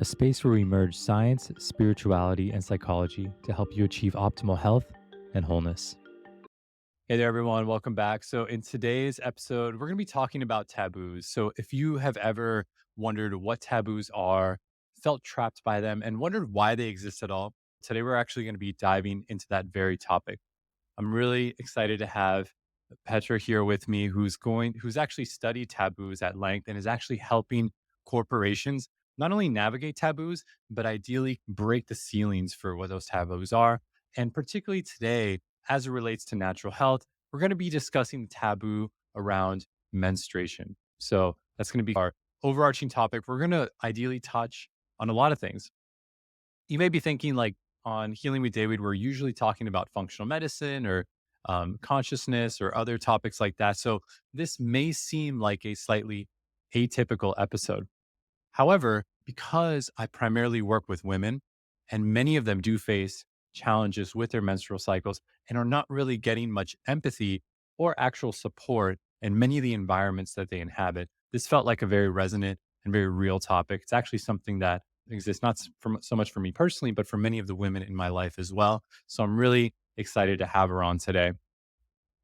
a space where we merge science, spirituality, and psychology to help you achieve optimal health and wholeness. Hey there, everyone. Welcome back. So, in today's episode, we're going to be talking about taboos. So, if you have ever wondered what taboos are, felt trapped by them, and wondered why they exist at all, today we're actually going to be diving into that very topic. I'm really excited to have Petra here with me, who's actually studied taboos at length and is actually helping corporations not only navigate taboos, but ideally break the ceilings for what those taboos are. And particularly today, as it relates to natural health, we're going to be discussing the taboo around menstruation. So that's going to be our overarching topic. We're going to ideally touch on a lot of things. You may be thinking, like, on Healing with David, we're usually talking about functional medicine or consciousness or other topics like that. So this may seem like a slightly atypical episode. However, because I primarily work with women and many of them do face challenges with their menstrual cycles and are not really getting much empathy or actual support in many of the environments that they inhabit, this felt like a very resonant and very real topic. It's actually something that exists so much for me personally, but for many of the women in my life as well. So I'm really excited to have her on today.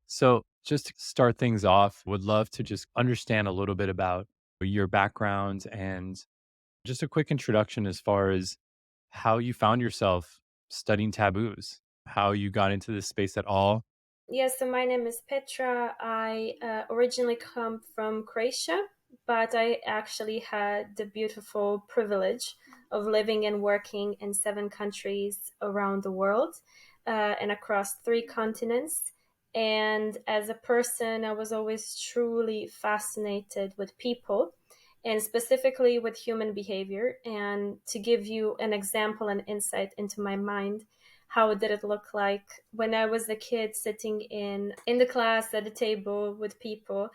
So, just to start things off, would love to just understand a little bit about your background and just a quick introduction as far as how you found yourself studying taboos, how you got into this space at all. Yes, so my name is Petra. I originally come from Croatia, but I actually had the beautiful privilege of living and working in 7 countries around the world and across 3 continents. And as a person, I was always truly fascinated with people and specifically with human behavior. And to give you an example and insight into my mind, how did it look like when I was a kid sitting in the class at the table with people,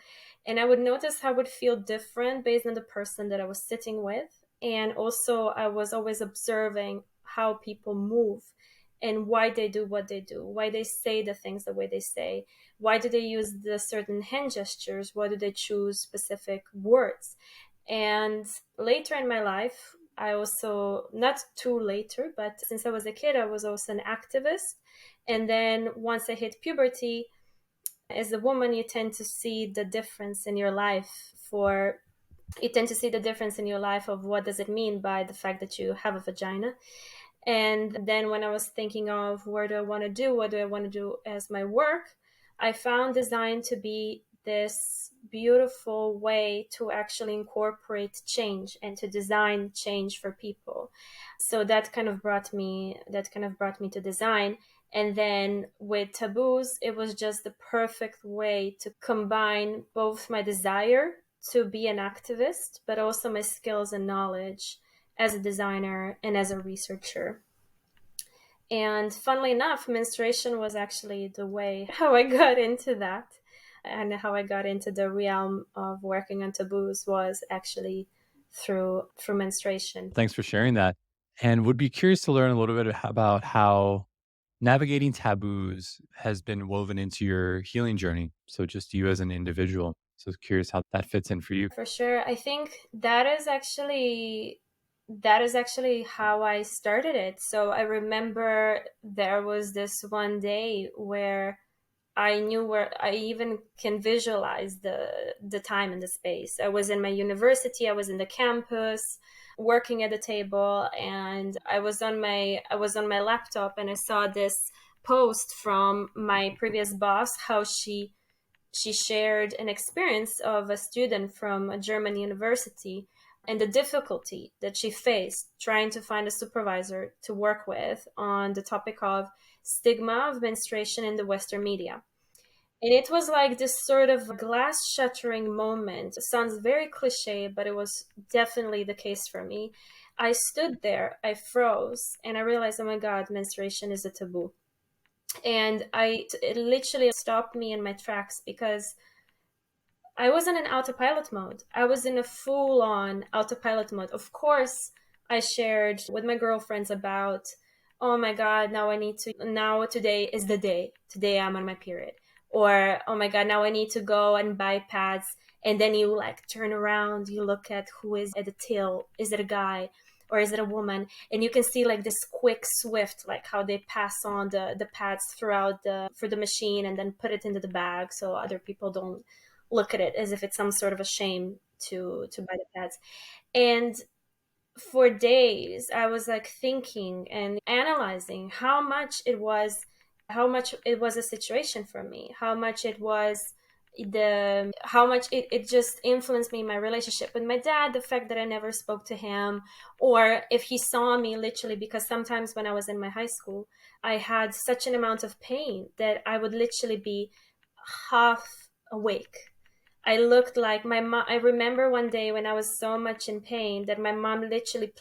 and I would notice how I would feel different based on the person that I was sitting with. And also I was always observing how people move and why they do what they do, why they say the things the way they say, why do they use the certain hand gestures, why do they choose specific words. And later in my life, I also, not too later, but since I was a kid, I was also an activist. And then once I hit puberty, as a woman, you tend to see the difference in your life of what does it mean by the fact that you have a vagina. And then when I was thinking of what do I want to do as my work, I found design to be this beautiful way to actually incorporate change and to design change for people. So that kind of brought me to design. And then with taboos, it was just the perfect way to combine both my desire to be an activist, but also my skills and knowledge as a designer and as a researcher. And funnily enough, menstruation was actually the way how I got into that, and how I got into the realm of working on taboos was actually through menstruation. Thanks for sharing that. And would be curious to learn a little bit about how navigating taboos has been woven into your healing journey. So, just you as an individual. So, curious how that fits in for you. For sure. I think that is actually how I started it. So I remember there was this one day where I knew where I even can visualize the time and the space. I was in my university, I was in the campus, working at the table, and I was on my laptop, and I saw this post from my previous boss, how she shared an experience of a student from a German university and the difficulty that she faced trying to find a supervisor to work with on the topic of stigma of menstruation in the Western media. And it was like this sort of glass shattering moment. It sounds very cliche, but it was definitely the case for me. I stood there, I froze, and I realized, oh my God, menstruation is a taboo. And it literally stopped me in my tracks because I was in an autopilot mode. I was in a full on autopilot mode. Of course, I shared with my girlfriends about, oh my God, now today is the day. Today I'm on my period. Or, oh my God, now I need to go and buy pads. And then you like turn around, you look at who is at the till. Is it a guy? or is it a woman? And you can see like this quick, swift, like how they pass on the pads throughout for the machine and then put it into the bag so other people don't look at it as if it's some sort of a shame to buy the pads. And for days I was like thinking and analyzing how much it was a situation for me, how much it was how much it just influenced me in my relationship with my dad, the fact that I never spoke to him, or if he saw me literally, because sometimes when I was in my high school I had such an amount of pain that I would literally be half awake. I looked like my mom. I remember one day when I was so much in pain that my mom literally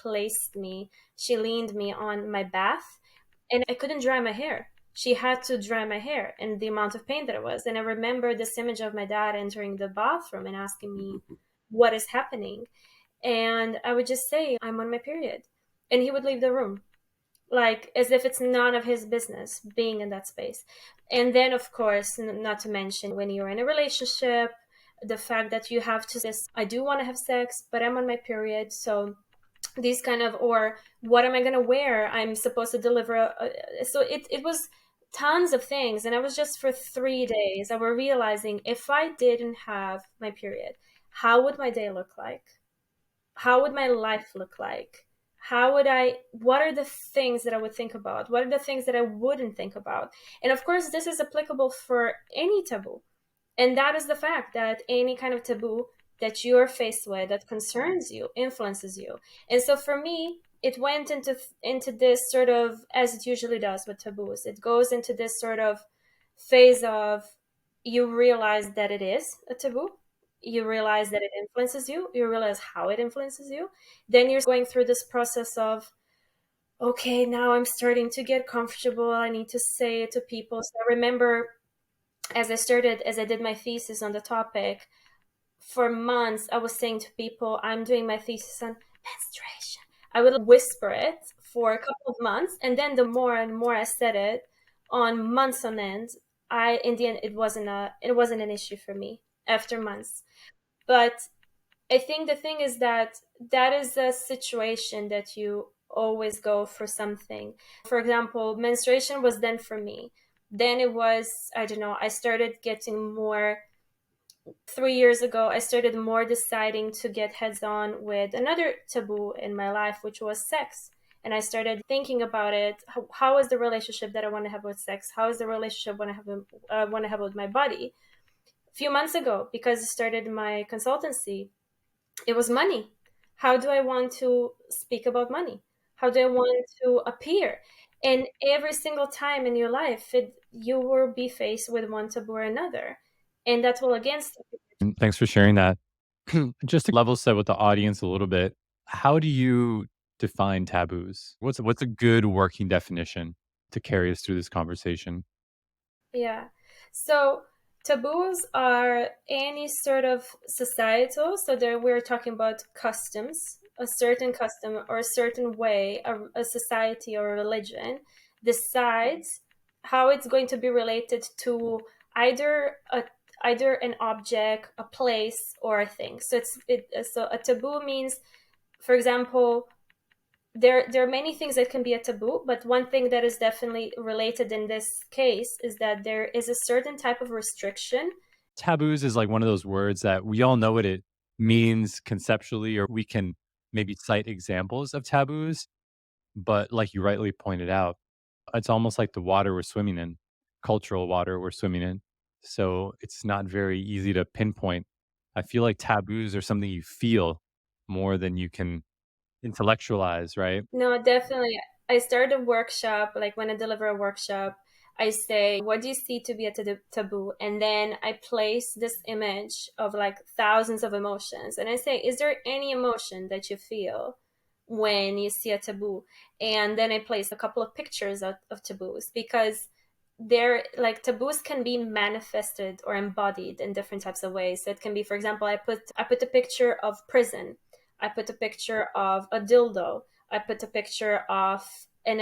she leaned me on my bath, and I couldn't dry my hair. She had to dry my hair and the amount of pain that it was. And I remember this image of my dad entering the bathroom and asking me, what is happening? And I would just say, I'm on my period. And he would leave the room, like as if it's none of his business being in that space. And then, of course, not to mention when you're in a relationship, the fact that you have to this, I do want to have sex, but I'm on my period. So these kind of, or what am I going to wear? I'm supposed to deliver. So it was tons of things. And I was just for 3 days, I were realizing if I didn't have my period, how would my day look like? How would my life look like? What are the things that I would think about? What are the things that I wouldn't think about? And of course, this is applicable for any taboo. And that is the fact that any kind of taboo that you're faced with that concerns you, influences you. And so for me, it went into this sort of, as it usually does with taboos, it goes into this sort of phase of, you realize that it is a taboo, you realize that it influences you realize how it influences you, then you're going through this process of, okay, now I'm starting to get comfortable, I need to say it to people. So I remember as I did my thesis on the topic, for months I was saying to people, I'm doing my thesis on menstruation. I would whisper it for a couple of months, and then the more and more I said it on months on end, I in the end it wasn't an issue for me after months. But I think the thing is that that is a situation that you always go for something. For example, menstruation was then for me. Then it was, I don't know, I started getting more 3 years ago, I started more deciding to get heads on with another taboo in my life, which was sex. And I started thinking about it. How is the relationship that I want to have with sex? How is the relationship want to have with my body? A few months ago, because I started my consultancy, it was money. How do I want to speak about money? How do I want to appear? And every single time in your life, you will be faced with one taboo or another. And that will again And thanks for sharing that. Just to level set with the audience a little bit, how do you define taboos? What's a good working definition to carry us through this conversation? Yeah. So taboos are any sort of societal, so there we're talking about customs, a certain custom or a certain way a society or a religion decides how it's going to be related to either a either an object, a place, or a thing. So so a taboo means, for example, there are many things that can be a taboo, but one thing that is definitely related in this case is that there is a certain type of restriction. Taboos is like one of those words that we all know what it means conceptually, or we can maybe cite examples of taboos. But like you rightly pointed out, it's almost like the water we're swimming in, cultural water we're swimming in. So it's not very easy to pinpoint. I feel like taboos are something you feel more than you can intellectualize, right? No, definitely. I start a workshop, like when I deliver a workshop, I say, what do you see to be a taboo? And then I place this image of like thousands of emotions. And I say, is there any emotion that you feel when you see a taboo? And then I place a couple of pictures of taboos, because they're like, taboos can be manifested or embodied in different types of ways. So it can be, for example, I put a picture of prison. I put a picture of a dildo. I put a picture of an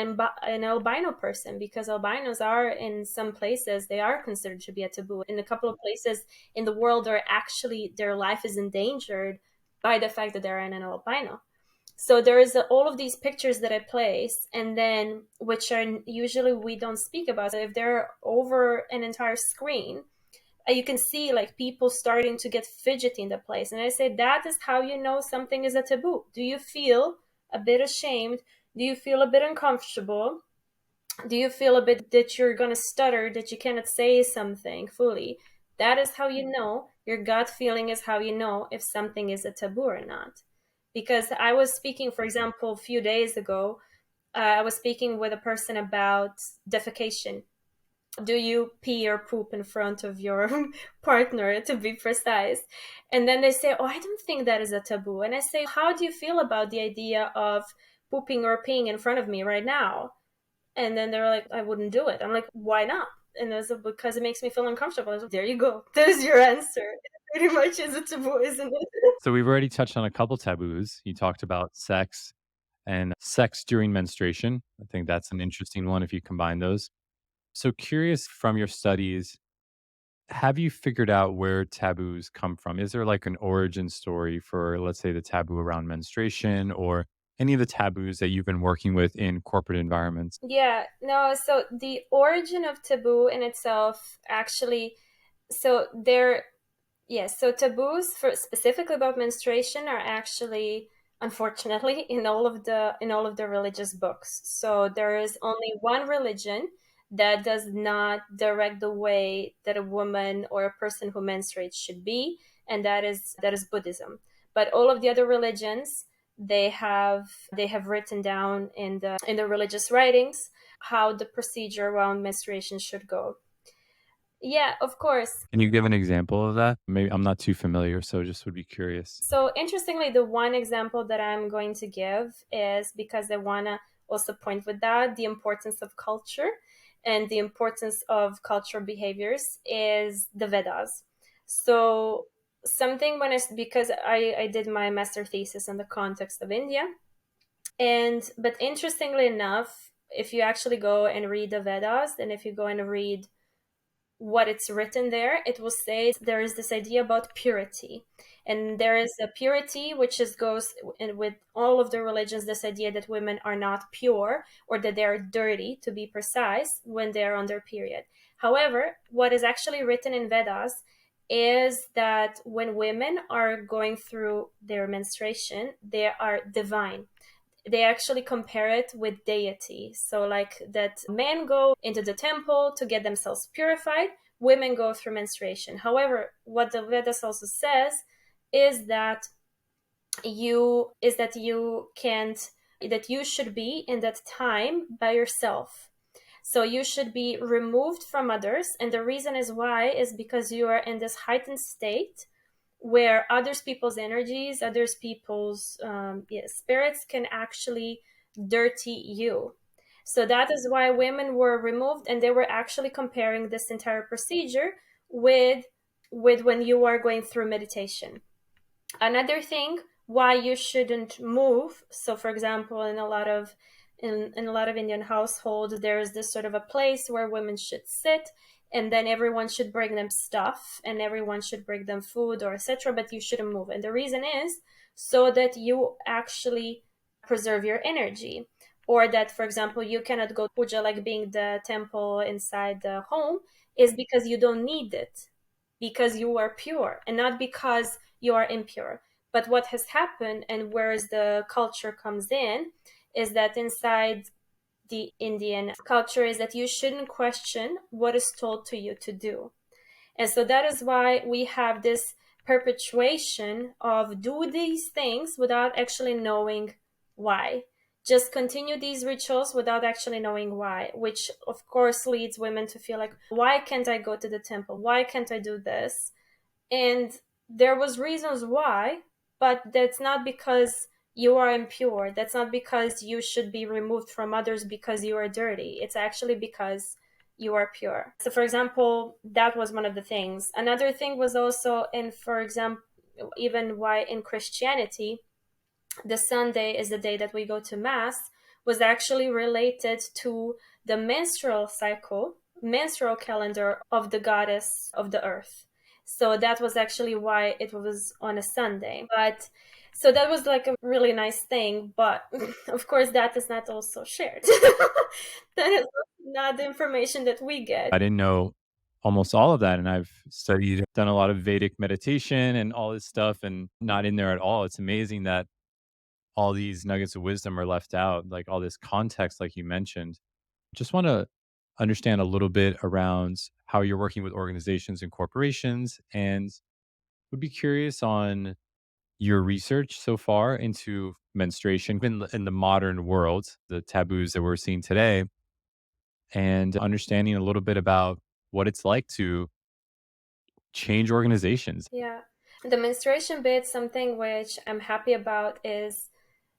albino person, because albinos are, in some places, they are considered to be a taboo. In a couple of places in the world, are actually, their life is endangered by the fact that they're an albino. So there is all of these pictures that I place, and then which are usually we don't speak about. So if they're over an entire screen, you can see like people starting to get fidgety in the place. And I say that is how you know something is a taboo. Do you feel a bit ashamed? Do you feel a bit uncomfortable? Do you feel a bit that you're going to stutter, that you cannot say something fully? That is how you know. Your gut feeling is how you know if something is a taboo or not. Because I was speaking, for example, a few days ago, I was speaking with a person about defecation. Do you pee or poop in front of your partner, to be precise? And then they say, oh, I don't think that is a taboo. And I say, how do you feel about the idea of pooping or peeing in front of me right now? And then they're like, I wouldn't do it. I'm like, why not? And it's like, because it makes me feel uncomfortable. I was like, there you go. There's your answer. It pretty much is a taboo, isn't it? So we've already touched on a couple taboos. You talked about sex and sex during menstruation. I think that's an interesting one if you combine those. So curious from your studies, have you figured out where taboos come from? Is there like an origin story for, let's say, the taboo around menstruation or any of the taboos that you've been working with in corporate environments? Yeah, no, so the origin of taboo in itself actually, so there, yes, so taboos for specifically about menstruation are actually, unfortunately, in all of the religious books. So there is only one religion that does not direct the way that a woman or a person who menstruates should be, and that is Buddhism. But all of the other religions, they have written down in the religious writings how the procedure around menstruation should go. Yeah, of course. Can you give an example of that? Maybe I'm not too familiar, so just would be curious. So interestingly, the one example that I'm going to give is because I want to also point with that the importance of culture and the importance of cultural behaviors is the Vedas. So something when I because I did my master thesis in the context of India, and but interestingly enough, if you actually go and read the Vedas, and if you go and read what it's written there, it will say there is this idea about purity. And there is a purity which is goes in with all of the religions, this idea that women are not pure or that they are dirty, to be precise, when they're on their period. However, what is actually written in Vedas is that when women are going through their menstruation, they are divine. They actually compare it with deity. So, like that men go into the temple to get themselves purified, women go through menstruation. However, what the Vedas also says is that you can't, that you should be in that time by yourself. So you should be removed from others, and the reason is why is because you are in this heightened state where others people's energies, others people's spirits can actually dirty you. So that is why women were removed, and they were actually comparing this entire procedure with when you are going through meditation. Another thing why you shouldn't move. So, for example, in a lot of Indian households, there is this sort of a place where women should sit, and then everyone should bring them stuff, and everyone should bring them food or etc. But you shouldn't move, and the reason is so that you actually preserve your energy. Or that, for example, you cannot go puja, like being the temple inside the home, is because you don't need it, because you are pure and not because you are impure. But what has happened, and where the culture comes in, is that inside the Indian culture is that you shouldn't question what is told to you to do. And so that is why we have this perpetuation of do these things without actually knowing why. Just continue these rituals without actually knowing why, which of course leads women to feel like, why can't I go to the temple? Why can't I do this? And there was reasons why, but that's not because you are impure. That's not because you should be removed from others because you are dirty. It's actually because you are pure. So, for example, that was one of the things. Another thing was also in, for example, even why in Christianity the Sunday is the day that we go to Mass, was actually related to the menstrual cycle, menstrual calendar of the goddess of the earth. So that was actually why it was on a Sunday. But So that was like a really nice thing, but of course that is not also shared. That is not the information that we get. I didn't know almost all of that, and I've studied, done a lot of Vedic meditation and all this stuff, and not in there at all. It's amazing that all these nuggets of wisdom are left out, like all this context, like you mentioned. Just want to understand a little bit around how you're working with organizations and corporations, and would be curious on your research so far into menstruation in the modern world, the taboos that we're seeing today, and understanding a little bit about what it's like to change organizations. Yeah. The menstruation bit, something which I'm happy about is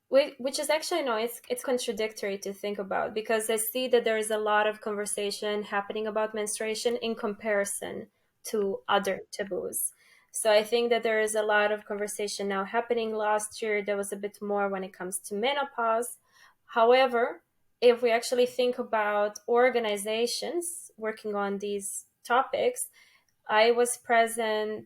which is actually no, it's contradictory to think about because I see that there is a lot of conversation happening about menstruation in comparison to other taboos. So I think that there is a lot of conversation now happening. Last year there was a bit more when it comes to menopause. However, if we actually think about organizations working on these topics, I was present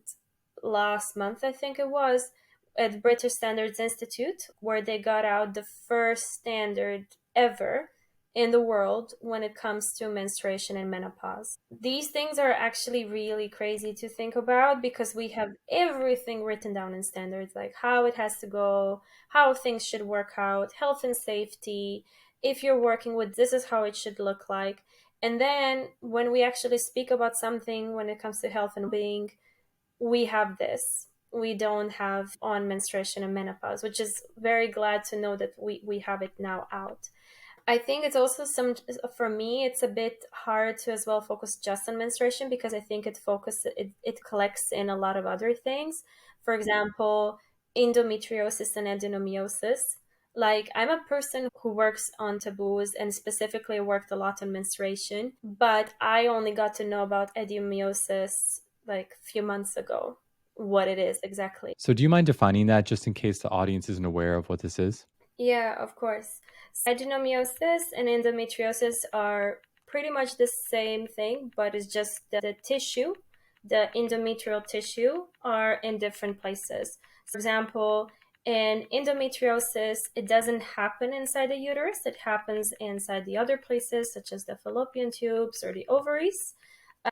last month, I think it was, at British Standards Institute, where they got out the first standard ever in the world when it comes to menstruation and menopause. These things are actually really crazy to think about because we have everything written down in standards, like how it has to go, how things should work out, health and safety. If you're working with this is how it should look like. And then when we actually speak about something when it comes to health and being, we have this. We don't have on menstruation and menopause, which is very glad to know that we have it now out. I think it's also for me, it's a bit hard to as well focus just on menstruation because I think it collects in a lot of other things. For example, endometriosis and adenomyosis. Like I'm a person who works on taboos and specifically worked a lot on menstruation, but I only got to know about adenomyosis like a few months ago, what it is exactly. So, do you mind defining that just in case the audience isn't aware of what this is? Yeah, of course. Adenomyosis and endometriosis are pretty much the same thing, but it's just the tissue, the endometrial tissue, are in different places. For example, in endometriosis, it doesn't happen inside the uterus, it happens inside the other places, such as the fallopian tubes or the ovaries.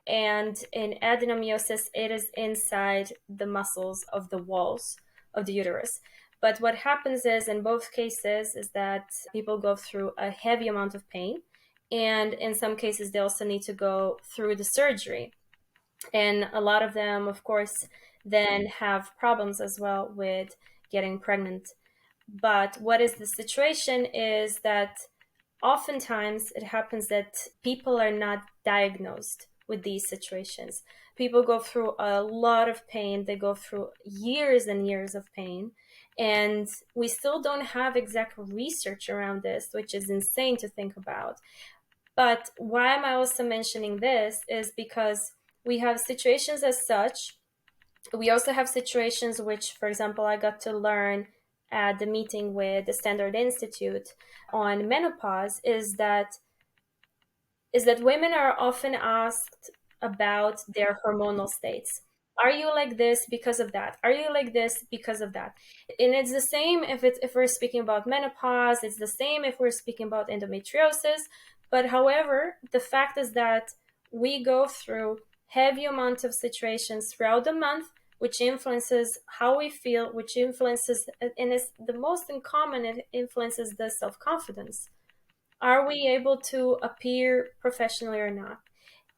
And in adenomyosis, it is inside the muscles of the walls of the uterus. But what happens is, in both cases, is that people go through a heavy amount of pain. And in some cases, they also need to go through the surgery. And a lot of them, of course, then have problems as well with getting pregnant. But what is the situation is that oftentimes it happens that people are not diagnosed with these situations. People go through a lot of pain, they go through years and years of pain, and we still don't have exact research around this, which is insane to think about. But why am I also mentioning this is because we have situations as such. We also have situations which, for example, I got to learn at the meeting with the Standard Institute on menopause is that women are often asked about their hormonal states. Are you like this because of that? Are you like this because of that? And it's the same if we're speaking about menopause, it's the same if we're speaking about endometriosis. But however, the fact is that we go through heavy amount of situations throughout the month, which influences how we feel, which influences, and is the most in common, it influences the self-confidence. Are we able to appear professionally or not?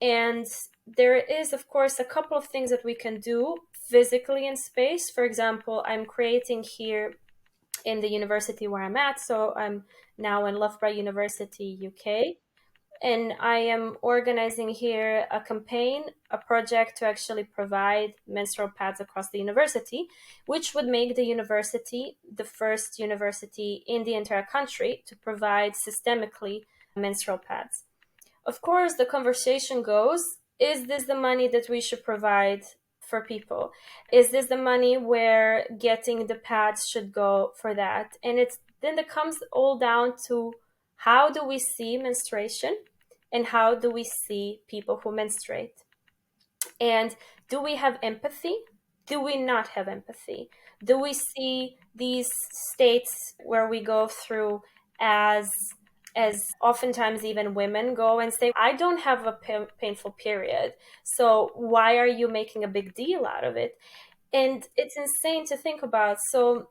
And there is, of course, a couple of things that we can do physically in space. For example, I'm creating here in the university where I'm at. So I'm now in Loughborough University, UK. And I am organizing here a campaign, a project to actually provide menstrual pads across the university, which would make the university the first university in the entire country to provide systemically menstrual pads. Of course, the conversation goes, is this the money that we should provide for people? Is this the money where getting the pads should go for that? And it comes all down to how do we see menstruation and how do we see people who menstruate? And do we have empathy? Do we not have empathy? Do we see these states where we go through as oftentimes even women go and say, I don't have a painful period, so why are you making a big deal out of it? And it's insane to think about. So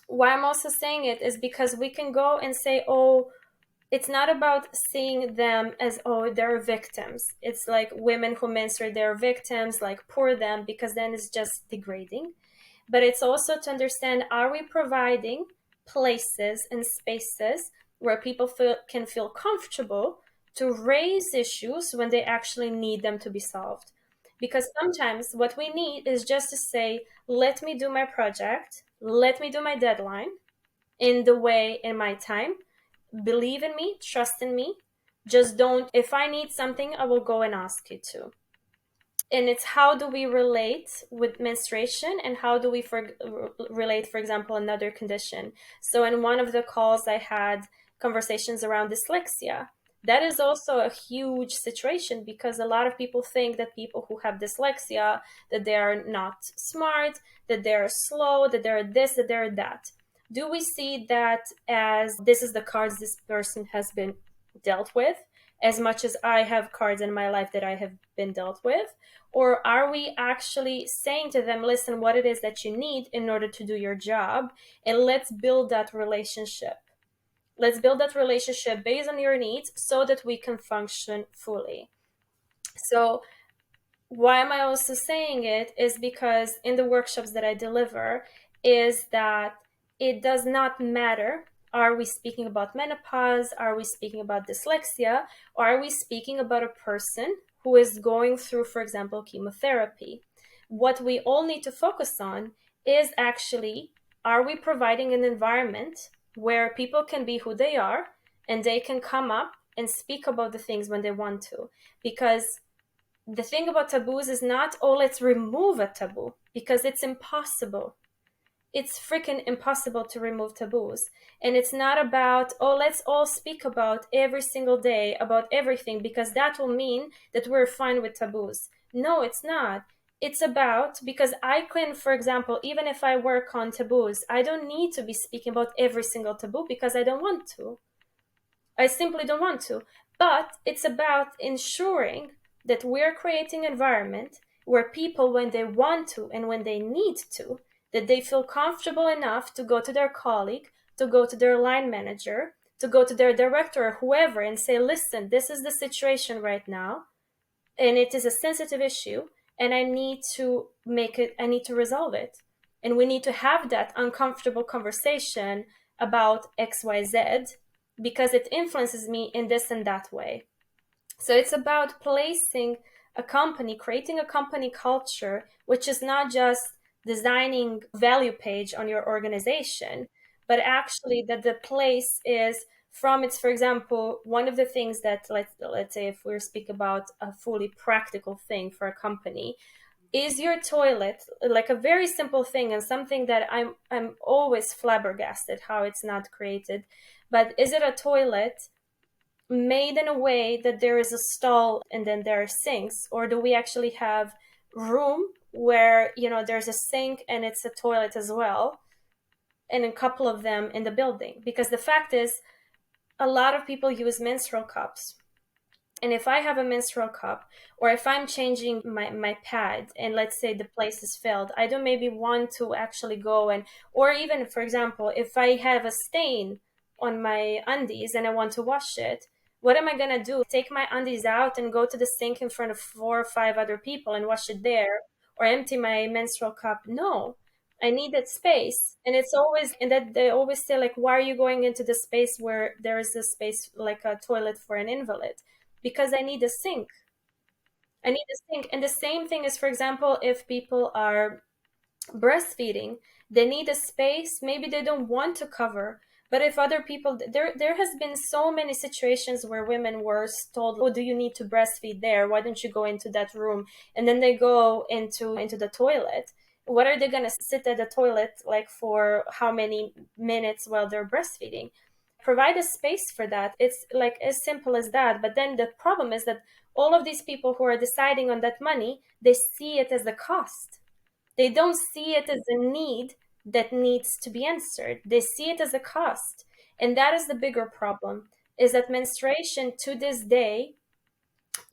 why I'm also saying it is because we can go and say, oh, it's not about seeing them as, oh, they're victims. It's like women who menstruate, they're victims, like poor them, because then it's just degrading. But it's also to understand, are we providing places and spaces where people can feel comfortable to raise issues when they actually need them to be solved? Because sometimes what we need is just to say, let me do my project, let me do my deadline in the way, in my time, believe in me, trust in me. Just don't, if I need something, I will go and ask you to. And it's how do we relate with menstruation, and how do we relate, for example, another condition. So in one of the calls I had conversations around dyslexia. That is also a huge situation, because a lot of people think that people who have dyslexia, that they are not smart, that they're slow, that they're this, that they're that. Do we see that as, this is the cards this person has been dealt with, as much as I have cards in my life that I have been dealt with? Or are we actually saying to them, listen, what it is that you need in order to do your job, and let's build that relationship. Let's build that relationship based on your needs so that we can function fully. So why am I also saying it is because in the workshops that I deliver, is that it does not matter, are we speaking about menopause, are we speaking about dyslexia, or are we speaking about a person who is going through, for example, chemotherapy? What we all need to focus on is actually, are we providing an environment where people can be who they are, and they can come up and speak about the things when they want to? Because the thing about taboos is not, oh, let's remove a taboo, because it's impossible. It's freaking impossible to remove taboos. And it's not about, oh, let's all speak about every single day about everything, because that will mean that we're fine with taboos. No, it's not. It's about, because I can, for example, even if I work on taboos, I don't need to be speaking about every single taboo, because I don't want to. I simply don't want to. But it's about ensuring that we're creating an environment where people, when they want to and when they need to, that they feel comfortable enough to go to their colleague, to go to their line manager, to go to their director or whoever and say, listen, this is the situation right now, and it is a sensitive issue, and I need to resolve it. And we need to have that uncomfortable conversation about XYZ, because it influences me in this and that way. So it's about placing a company, creating a company culture, which is not just designing value page on your organization, but actually that the place is from its, for example, one of the things that, let's say if we speak about a fully practical thing for a company, is your toilet, like a very simple thing and something that I'm always flabbergasted how it's not created, but is it a toilet made in a way that there is a stall and then there are sinks, or do we actually have room where, there's a sink and it's a toilet as well, and a couple of them in the building? Because the fact is, a lot of people use menstrual cups, and if I have a menstrual cup, or if I'm changing my pad and let's say the place is filled, I don't maybe want to actually go and, or even, for example, if I have a stain on my undies and I want to wash it, what am I going to do? Take my undies out and go to the sink in front of 4 or 5 other people and wash it there, or empty my menstrual cup? No. I need that space. And it's always, and that they always say, like, why are you going into the space where there is a space like a toilet for an invalid? Because I need a sink. I need a sink. And the same thing is, for example, if people are breastfeeding, they need a space. Maybe they don't want to cover. But if other people, there has been so many situations where women were told, oh, do you need to breastfeed there? Why don't you go into that room? And then they go into the toilet. What are they going to sit at the toilet like for how many minutes while they're breastfeeding? Provide a space for that. It's like as simple as that. But then the problem is that all of these people who are deciding on that money, they see it as the cost. They don't see it as a need that needs to be answered. They see it as a cost. And that is the bigger problem, is that menstruation to this day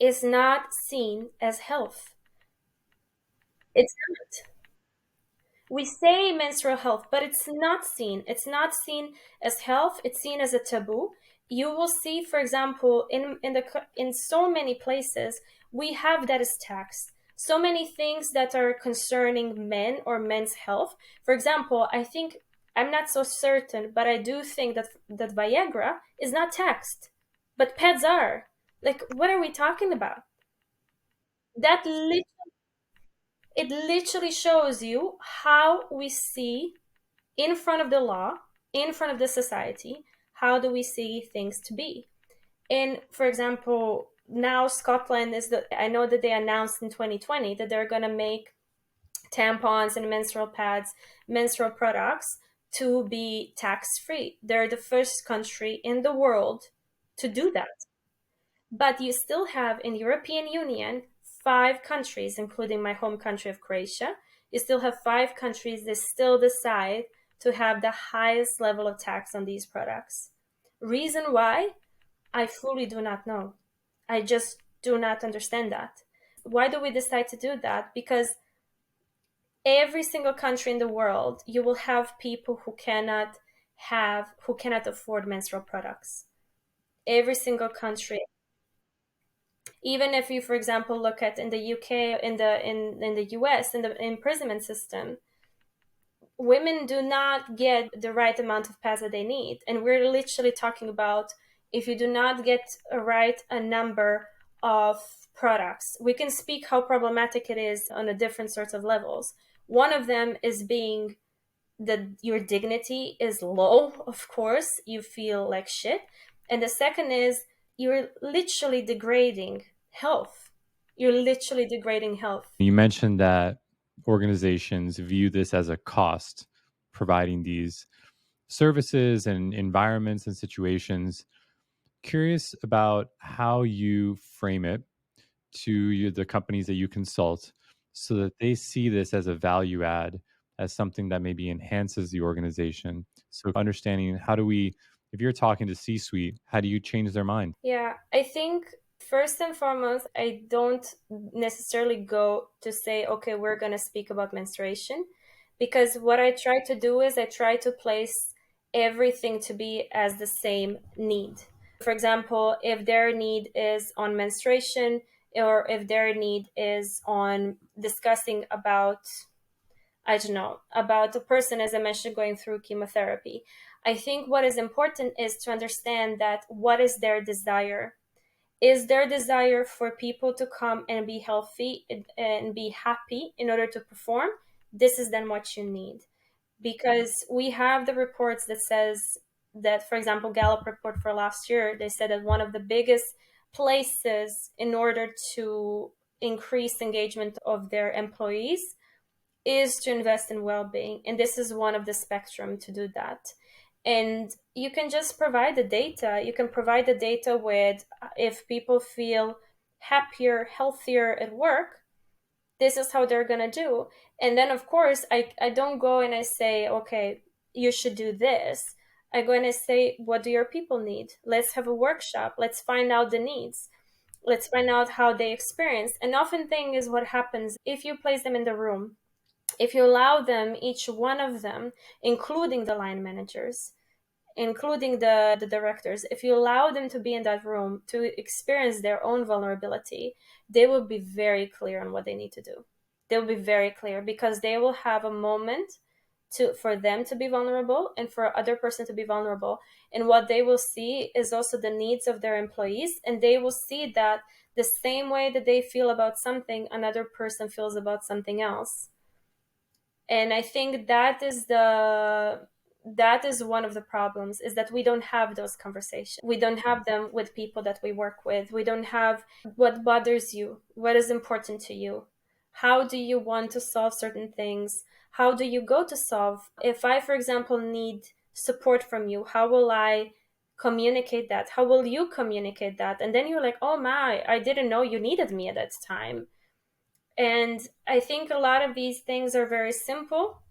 is not seen as health. It's not. We say menstrual health, but it's not seen. It's not seen as health. It's seen as a taboo. You will see, for example, in so many places, we have that as taxed. So many things that are concerning men or men's health. For example, I think, I'm not so certain, but I do think that Viagra is not taxed, but pads are. Like, what are we talking about? That it literally shows you how we see in front of the law, in front of the society, how do we see things to be. And for example, now Scotland I know that they announced in 2020 that they're going to make tampons and menstrual pads, menstrual products to be tax free. They're the first country in the world to do that. But you still have in the European Union 5 countries, including my home country of Croatia. You still have 5 countries that still decide to have the highest level of tax on these products. Reason why? I fully do not know. I just do not understand that. Why do we decide to do that? Because every single country in the world, you will have people who cannot afford menstrual products. Every single country. Even if you, for example, look at in the UK, in the US, in the imprisonment system, women do not get the right amount of pads that they need. And we're literally talking about, if you do not get a number of products, we can speak how problematic it is on a different sorts of levels. One of them is being that your dignity is low, of course, you feel like shit. And the second is you're literally degrading health. You're literally degrading health. You mentioned that organizations view this as a cost, providing these services and environments and situations. Curious about how you frame it to the companies that you consult so that they see this as a value add, as something that maybe enhances the organization. So, understanding how do we, if you're talking to C suite, how do you change their mind? Yeah, I think first and foremost, I don't necessarily go to say, okay, we're going to speak about menstruation, because what I try to do is I try to place everything to be as the same need. For example, if their need is on menstruation, or if their need is on discussing about, I don't know, about a person, as I mentioned, going through chemotherapy. I think what is important is to understand that what is their desire. Is their desire for people to come and be healthy and be happy in order to perform? This is then what you need. Because we have the reports that says that, for example, Gallup report for last year, they said that one of the biggest places in order to increase engagement of their employees is to invest in well-being, and this is one of the spectrum to do that. And you can just provide the data. You can provide the data with, if people feel happier, healthier at work, this is how they're gonna do. And then of course I don't go and I say, okay, you should do this. I go and I say, what do your people need? Let's have a workshop. Let's find out the needs. Let's find out how they experience. And often thing is what happens if you place them in the room, if you allow them, each one of them, including the line managers, including the directors, if you allow them to be in that room to experience their own vulnerability, they will be very clear on what they need to do. They'll be very clear because they will have a moment for them to be vulnerable and for other person to be vulnerable. And what they will see is also the needs of their employees, and they will see that the same way that they feel about something, another person feels about something else. And I think that is one of the problems, is that we don't have those conversations. We don't have them with people that we work with. We don't have what bothers you, what is important to you, how do you want to solve certain things, how do you go to solve. If I, for example, need support from you, how will I communicate that? How will you communicate that? And then you're like, oh my, I didn't know you needed me at that time. And I think a lot of these things are very simple.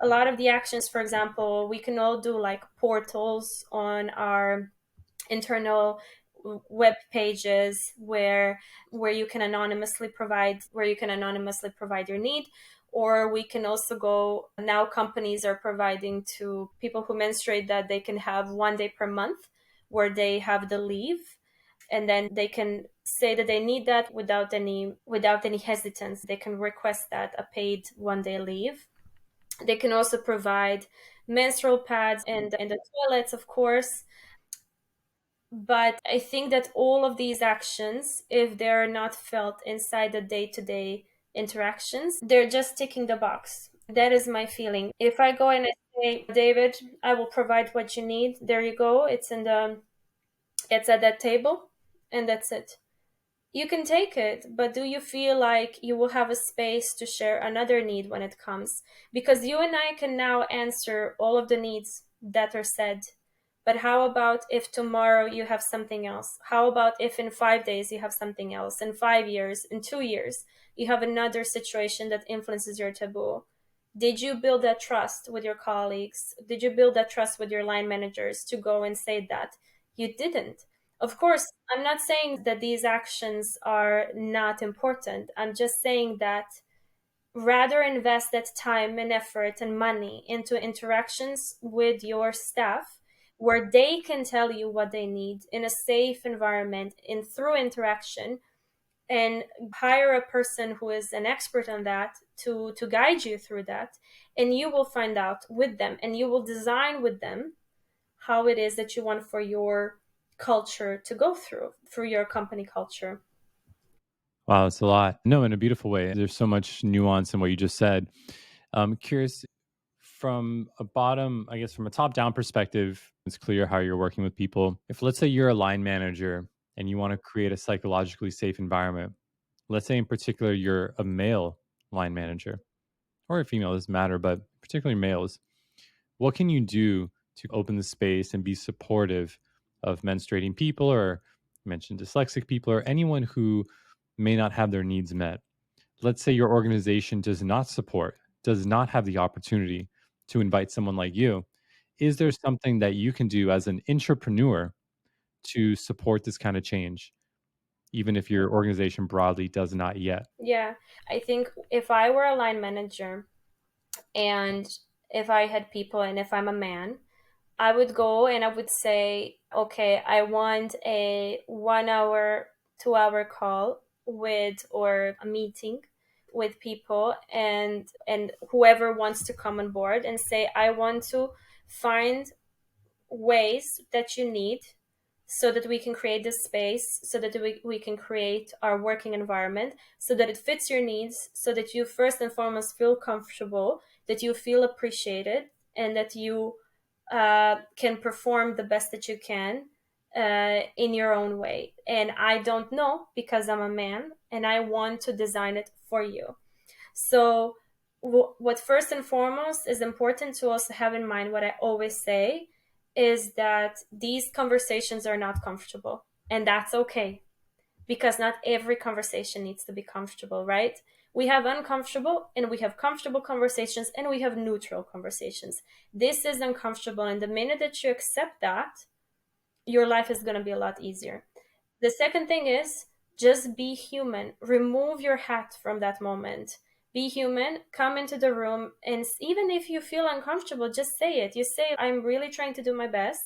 A lot of the actions, for example, we can all do like portals on our internal web pages where you can anonymously provide your need. Or we can also go, now companies are providing to people who menstruate that they can have 1 day per month where they have the leave, and then they can say that they need that without any hesitance. They can request that a paid 1 day leave. They can also provide menstrual pads and the toilets, of course. But I think that all of these actions, if they're not felt inside the day-to-day interactions, they're just ticking the box. That is my feeling. If I go and I say, David, I will provide what you need, there you go, it's at that table, and that's it. You can take it, but do you feel like you will have a space to share another need when it comes? Because you and I can now answer all of the needs that are said. But how about if tomorrow you have something else? How about if in 5 days you have something else? In 5 years, in 2 years, you have another situation that influences your taboo? Did you build that trust with your colleagues? Did you build that trust with your line managers to go and say that? You didn't. Of course, I'm not saying that these actions are not important. I'm just saying that rather invest that time and effort and money into interactions with your staff where they can tell you what they need in a safe environment and through interaction, and hire a person who is an expert on that to guide you through that, and you will find out with them and you will design with them how it is that you want for your culture to go through your company culture. Wow, it's a lot. No, in a beautiful way. There's so much nuance in what you just said. I'm curious from a bottom, I guess from a top down perspective, it's clear how you're working with people. If let's say you're a line manager and you want to create a psychologically safe environment, let's say in particular you're a male line manager or a female, doesn't matter, but particularly males, what can you do to open the space and be supportive of menstruating people, or you mentioned dyslexic people, or anyone who may not have their needs met? Let's say your organization does not have the opportunity to invite someone like you. Is there something that you can do as an entrepreneur to support this kind of change, even if your organization broadly does not yet? Yeah, I think if I were a line manager and if I had people and if I'm a man, I would go and I would say, okay, I want a 1 hour, 2 hour call with, or a meeting with people, and whoever wants to come on board, and say, I want to find ways that you need so that we can create this space, so that we can create our working environment so that it fits your needs, so that you first and foremost feel comfortable, that you feel appreciated, and that you can perform the best that you can in your own way. And I don't know because I'm a man and I want to design it for you. So, what first and foremost is important to also have in mind, what I always say, is that these conversations are not comfortable. And that's okay, because not every conversation needs to be comfortable, right? We have uncomfortable and we have comfortable conversations and we have neutral conversations. This is uncomfortable. And the minute that you accept that, your life is going to be a lot easier. The second thing is just be human. Remove your hat from that moment. Be human, come into the room, and even if you feel uncomfortable, just say it. You say, I'm really trying to do my best.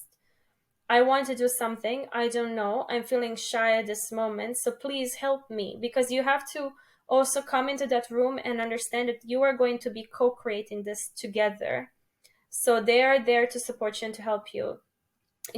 I want to do something. I don't know. I'm feeling shy at this moment. So please help me. Because you have to also come into that room and understand that you are going to be co creating this together. So they are there to support you and to help you.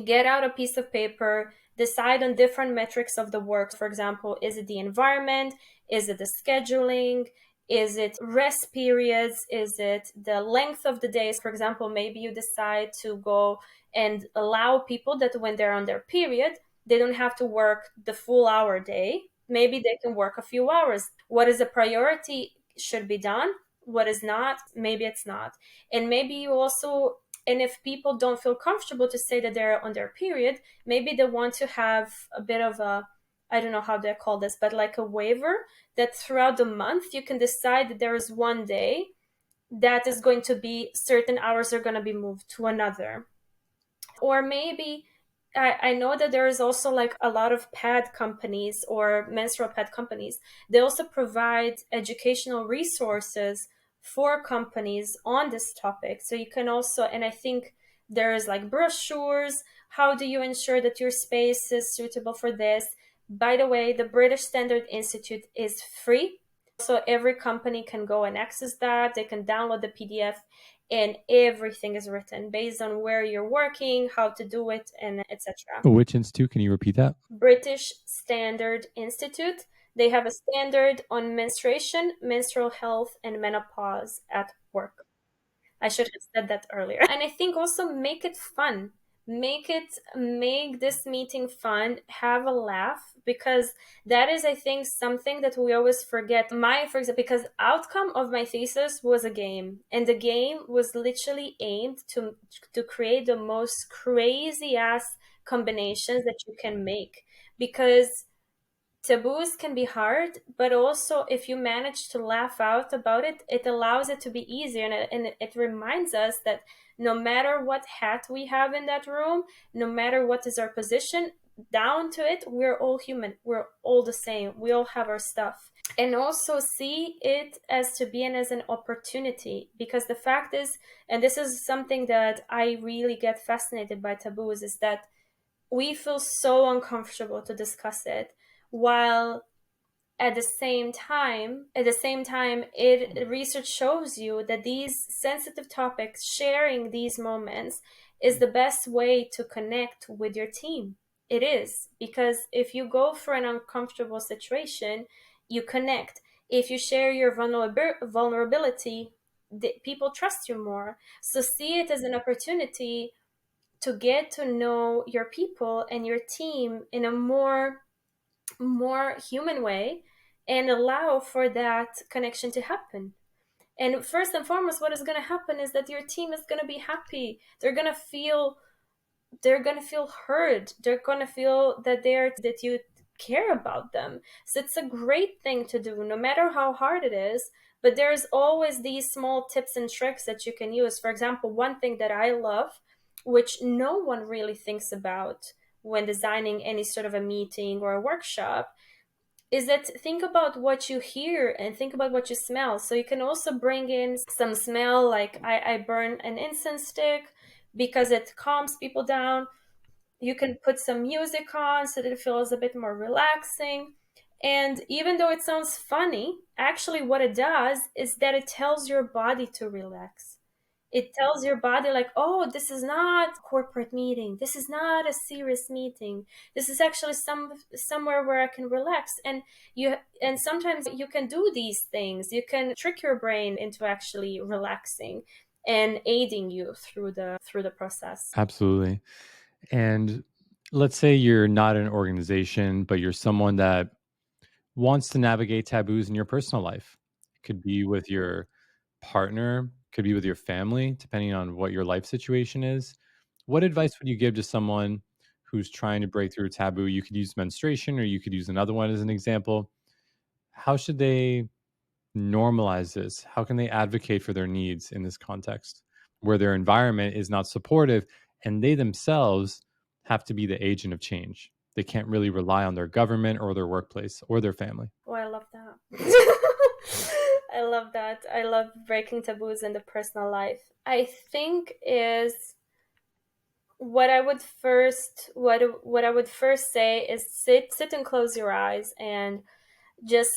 Get out a piece of paper, decide on different metrics of the work. For example, is it the environment? Is it the scheduling? Is it rest periods? Is it the length of the days? For example, maybe you decide to go and allow people that when they're on their period, they don't have to work the full hour day. Maybe they can work a few hours. What is a priority should be done? What is not? Maybe it's not. And maybe you also, and if people don't feel comfortable to say that they're on their period, maybe they want to have a bit of a I don't know how they call this, but like a waiver that throughout the month you can decide that there is one day that is going to be certain hours are going to be moved to another. Or maybe I know that there is also like a lot of pad companies or menstrual pad companies. They also provide educational resources for companies on this topic. So you can also, and I think there's like brochures. How do you ensure that your space is suitable for this? By the way, the British Standard Institute is free. So every company can go and access that. They can download the PDF, and everything is written based on where you're working, how to do it, and etc. Which institute? Can you repeat that? British Standard Institute. They have a standard on menstruation, menstrual health, and menopause at work. I should have said that earlier. And I think also make it fun. Make this meeting fun, have a laugh, because that is, I think, something that we always forget. For example, because outcome of my thesis was a game, and the game was literally aimed to create the most crazy ass combinations that you can make. Because taboos can be hard, but also if you manage to laugh out about it, it allows it to be easier. And it reminds us that no matter what hat we have in that room, no matter what is our position, down to it, we're all human. We're all the same. We all have our stuff. And also see it as to be as an opportunity, because the fact is, and this is something that I really get fascinated by taboos, is that we feel so uncomfortable to discuss it, while at the same time it research shows you that these sensitive topics, sharing these moments, is the best way to connect with your team. It is, because if you go for an uncomfortable situation, you connect. If you share your vulnerability, people trust you more. So see it as an opportunity to get to know your people and your team in a more human way, and allow for that connection to happen. And first and foremost, what is going to happen is that your team is going to be happy. They're going to feel heard. They're going to feel that you care about them. So it's a great thing to do, no matter how hard it is. But there's always these small tips and tricks that you can use. For example, one thing that I love, which no one really thinks about when designing any sort of a meeting or a workshop, is that think about what you hear and think about what you smell. So you can also bring in some smell, like I burn an incense stick because it calms people down. You can put some music on so that it feels a bit more relaxing. And even though it sounds funny, actually what it does is that it tells your body to relax. It tells your body like, oh, this is not a corporate meeting, this is not a serious meeting, this is actually somewhere where I can relax. And sometimes you can do these things, you can trick your brain into actually relaxing and aiding you through the process. Absolutely. And let's say you're not an organization, but you're someone that wants to navigate taboos in your personal life. It could be with your partner, could be with your family, depending on what your life situation is. What advice would you give to someone who's trying to break through a taboo? You could use menstruation or you could use another one as an example. How should they normalize this? How can they advocate for their needs in this context where their environment is not supportive and they themselves have to be the agent of change? They can't really rely on their government or their workplace or their family. Oh, I love that. I love that. I love breaking taboos in the personal life. I think is what I would first say is sit and close your eyes and just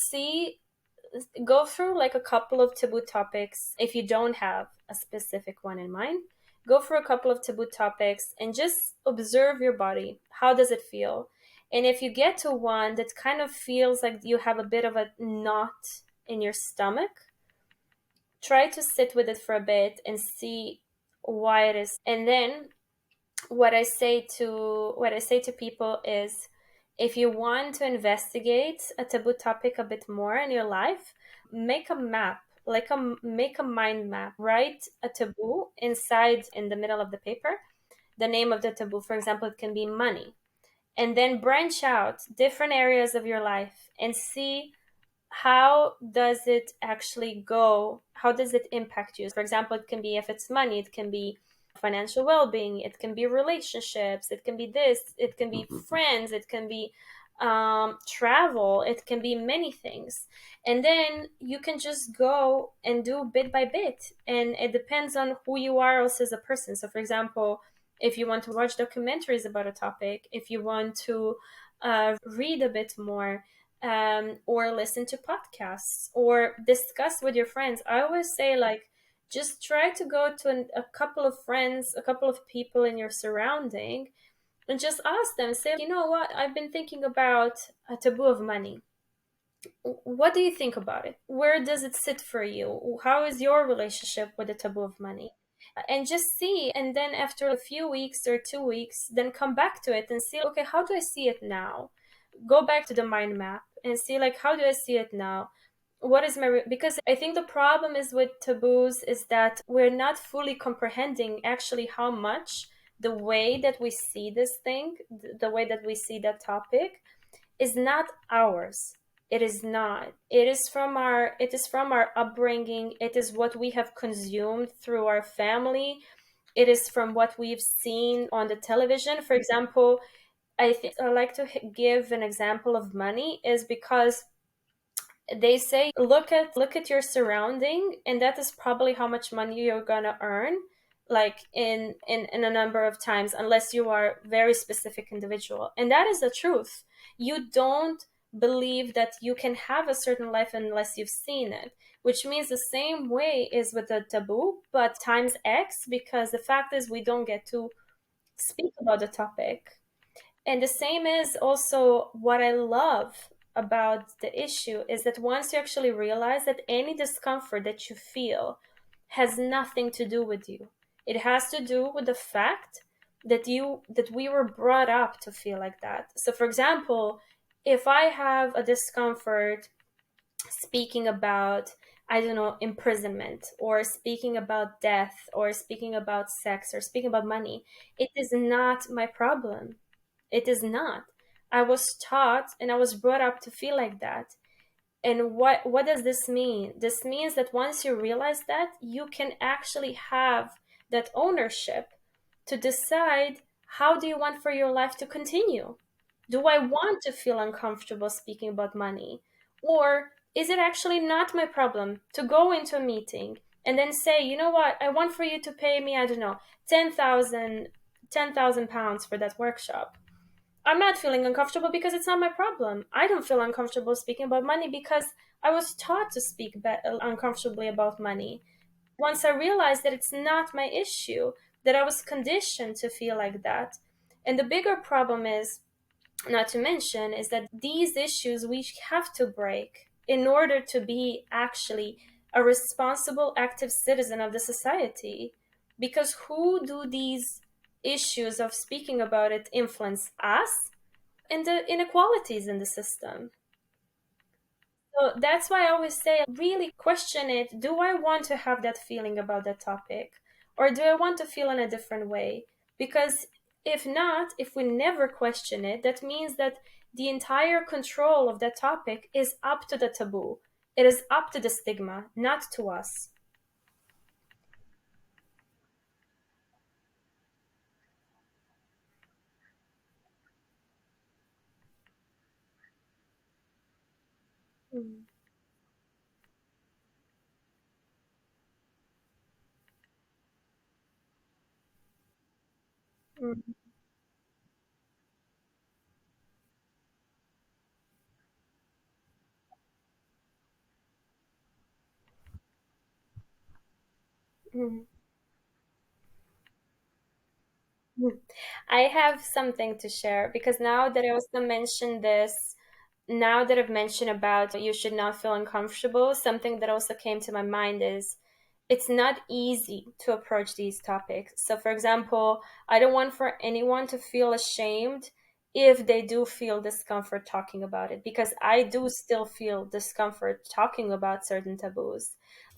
go through like a couple of taboo topics. If you don't have a specific one in mind, go for a couple of taboo topics and just observe your body. How does it feel? And if you get to one that kind of feels like you have a bit of a knot in your stomach, try to sit with it for a bit and see why it is. And then what I say to people is, if you want to investigate a taboo topic a bit more in your life, make a map, make a mind map. Write a taboo inside in the middle of the paper. The name of the taboo, for example, it can be money. and then branch out different areas of your life and see how does it actually go, how does it impact you. For example, it can be, if it's money, it can be financial well-being, it can be relationships, it can be this, it can be friends, it can be travel, it can be many things. And then you can just go and do bit by bit, and it depends on who you are also as a person. So for example, if you want to watch documentaries about a topic, if you want to read a bit more, or listen to podcasts or discuss with your friends. I always say, like, just try to go to a couple of friends, a couple of people in your surrounding, and just ask them, say, you know what, I've been thinking about a taboo of money. What do you think about it? Where does it sit for you? How is your relationship with the taboo of money? And just see, and then after a few weeks or 2 weeks, then come back to it and see, okay, how do I see it now? Go back to the mind map and see, like, how do I see it now? What is because I think the problem is with taboos is that we're not fully comprehending actually how much the way that we see this thing, the way that we see that topic, is not ours. It is not. It is from our upbringing. It is what we have consumed through our family. It is from what we've seen on the television. For example, I think I like to give an example of money is because they say, look at your surrounding, and that is probably how much money you're gonna earn, like in a number of times, unless you are a very specific individual. And that is the truth. You don't believe that you can have a certain life unless you've seen it, which means the same way is with the taboo, but times x, because the fact is we don't get to speak about the topic. And the same is also what I love about the issue is that once you actually realize that any discomfort that you feel has nothing to do with you, it has to do with the fact that we were brought up to feel like that. So for example, if I have a discomfort speaking about, I don't know, imprisonment, or speaking about death, or speaking about sex, or speaking about money, it is not my problem. It is not. I was taught and I was brought up to feel like that. And what does this mean? This means that once you realize that, you can actually have that ownership to decide, how do you want for your life to continue? Do I want to feel uncomfortable speaking about money? Or is it actually not my problem to go into a meeting and then say, you know what, I want for you to pay me, I don't know, 10,000 pounds for that workshop. I'm not feeling uncomfortable because it's not my problem. I don't feel uncomfortable speaking about money because I was taught to speak uncomfortably about money. Once I realized that it's not my issue, that I was conditioned to feel like that. And the bigger problem is, not to mention, is that these issues we have to break in order to be actually a responsible, active citizen of the society. Because who do these issues of speaking about it influence? Us and the inequalities in the system. So that's why I always say, really question it. Do I want to have that feeling about that topic? Or do I want to feel in a different way? Because if not, if we never question it, that means that the entire control of that topic is up to the taboo. It is up to the stigma, not to us. Mm, mm, mm, mm. I have something to share because now that I also mentioned this, now that I've mentioned about you should not feel uncomfortable, something that also came to my mind is it's not easy to approach these topics. So, for example, I don't want for anyone to feel ashamed if they do feel discomfort talking about it, because I do still feel discomfort talking about certain taboos.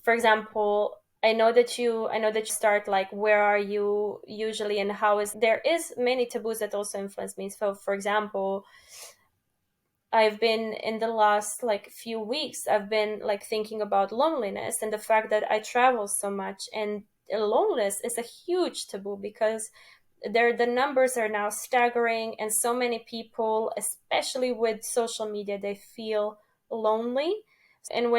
For example, I know that you start like, where are you usually, and how is there is many taboos that also influence me. So for example, I've been in the last like few weeks, I've been like thinking about loneliness and the fact that I travel so much, and loneliness is a huge taboo because the numbers are now staggering, and so many people, especially with social media, they feel lonely. And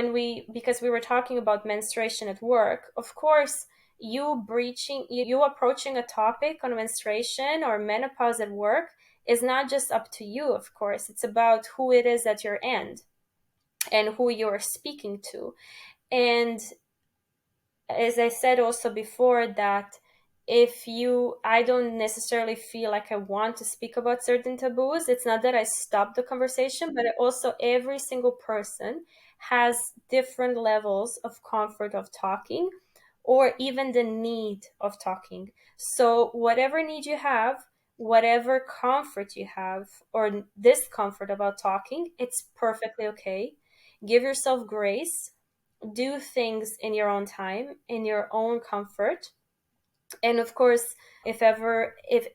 because we were talking about menstruation at work, of course, you approaching a topic on menstruation or menopause at work is not just up to you. Of course, it's about who it is at your end and who you're speaking to. And as I said also before, that if you I don't necessarily feel like I want to speak about certain taboos. It's not that I stop the conversation, but also every single person has different levels of comfort of talking, or even the need of talking. So whatever need you have, whatever comfort you have or discomfort about talking, it's perfectly okay. Give yourself grace, do things in your own time, in your own comfort. And of course, if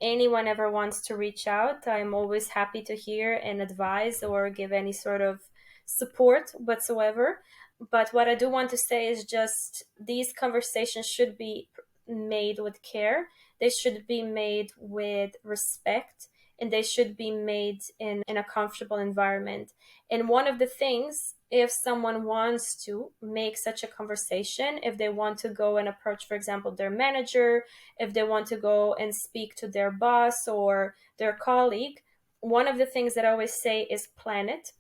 anyone ever wants to reach out, I'm always happy to hear and advise or give any sort of support whatsoever. But what I do want to say is just these conversations should be made with care. They should be made with respect, and they should be made in a comfortable environment. And one of the things, if someone wants to make such a conversation, if they want to go and approach, for example, their manager, if they want to go and speak to their boss or their colleague, one of the things that I always say is plan it,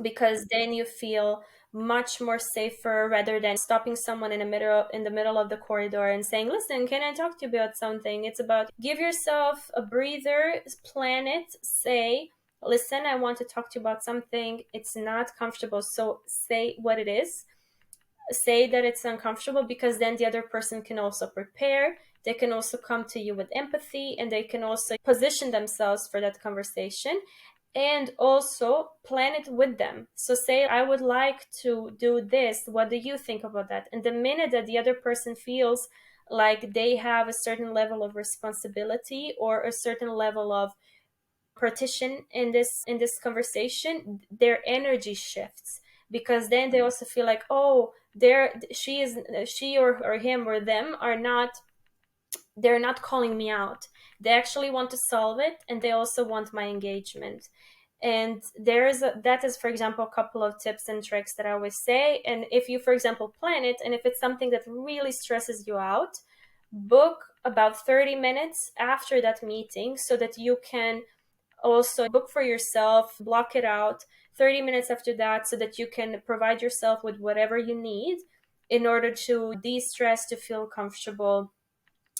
because then you feel much more safer rather than stopping someone in the middle of the corridor and saying, listen, can I talk to you about something? It's about give yourself a breather, plan it, say, listen, I want to talk to you about something. It's not comfortable, so say what it is. Say that it's uncomfortable, because then the other person can also prepare. They can also come to you with empathy, and they can also position themselves for that conversation, and also plan it with them. So say, I would like to do this. What do you think about that? And the minute that the other person feels like they have a certain level of responsibility or a certain level of partition in this conversation, their energy shifts, because then they also feel like, oh, she or him or them are not, they're not calling me out. They actually want to solve it, and they also want my engagement. And that is, for example, a couple of tips and tricks that I always say. And if you, for example, plan it, and if it's something that really stresses you out, book about 30 minutes after that meeting, so that you can also book for yourself, block it out 30 minutes after that, so that you can provide yourself with whatever you need in order to de-stress, to feel comfortable.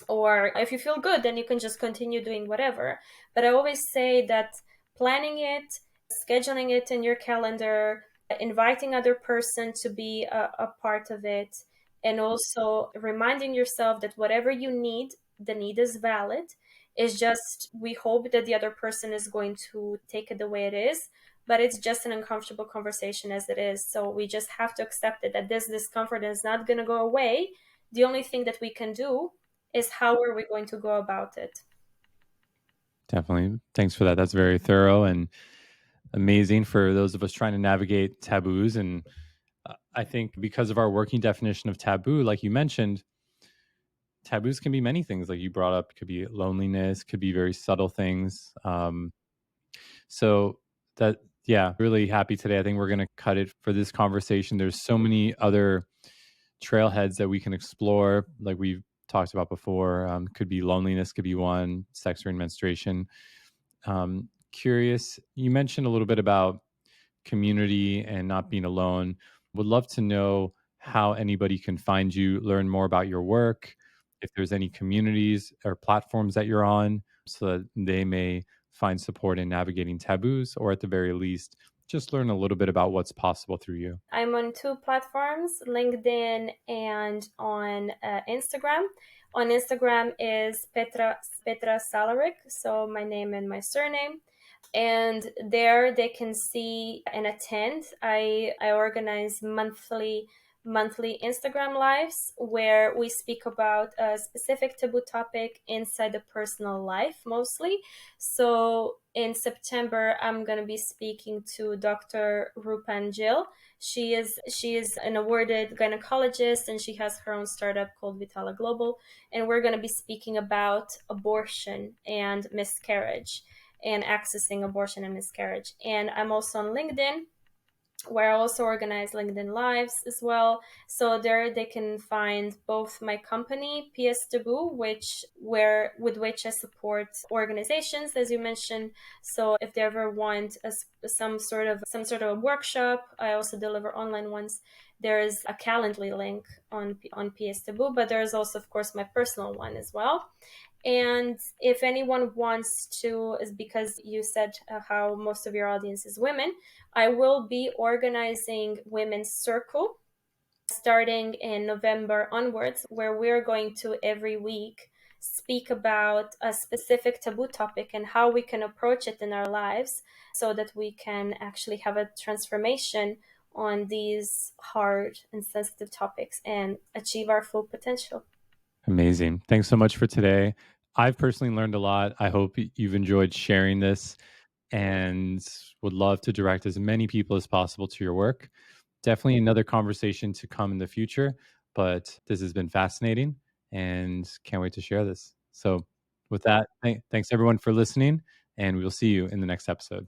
Or if you feel good, then you can just continue doing whatever. But I always say that planning it, scheduling it in your calendar, inviting other person to be a part of it, and also reminding yourself that whatever you need, the need is valid. It's just, we hope that the other person is going to take it the way it is, but it's just an uncomfortable conversation as it is. So we just have to accept it, that this discomfort is not going to go away. The only thing that we can do is how are we going to go about it. Definitely. Thanks for that. That's very thorough and amazing for those of us trying to navigate taboos. And I think because of our working definition of taboo, like you mentioned, taboos can be many things. Like you brought up, it could be loneliness, could be very subtle things. So that, yeah, really happy today. I think we're going to cut it for this conversation. There's so many other trailheads that we can explore, like we've talked about before. Could be loneliness, could be one, sex during menstruation. Curious, you mentioned a little bit about community and not being alone. Would love to know how anybody can find you, learn more about your work, if there's any communities or platforms that you're on, so that they may find support in navigating taboos, or at the very least, just learn a little bit about what's possible through you. I'm on two platforms, LinkedIn and on Instagram. On Instagram is Petra Salaric, so my name and my surname. And there they can see and attend. I organize monthly monthly Instagram lives where we speak about a specific taboo topic inside the personal life mostly. So in September, I'm going to be speaking to Dr. Rupan Jill. She is an awarded gynecologist, and she has her own startup called Vitala Global. And we're going to be speaking about abortion and miscarriage and accessing abortion and miscarriage. And I'm also on LinkedIn, where I also organize LinkedIn Lives as well. So there they can find both my company, Taboo, with which I support organizations, as you mentioned. So if they ever want some sort of a workshop, I also deliver online ones. There is a Calendly link on Taboo, but there is also, of course, my personal one as well. And if anyone wants to, is because you said how most of your audience is women, I will be organizing Women's Circle starting in November onwards, where we're going to every week speak about a specific taboo topic and how we can approach it in our lives so that we can actually have a transformation on these hard and sensitive topics and achieve our full potential. Amazing. Thanks so much for today. I've personally learned a lot. I hope you've enjoyed sharing this and would love to direct as many people as possible to your work. Definitely another conversation to come in the future, but this has been fascinating and can't wait to share this. So, with that, thanks everyone for listening, and we'll see you in the next episode.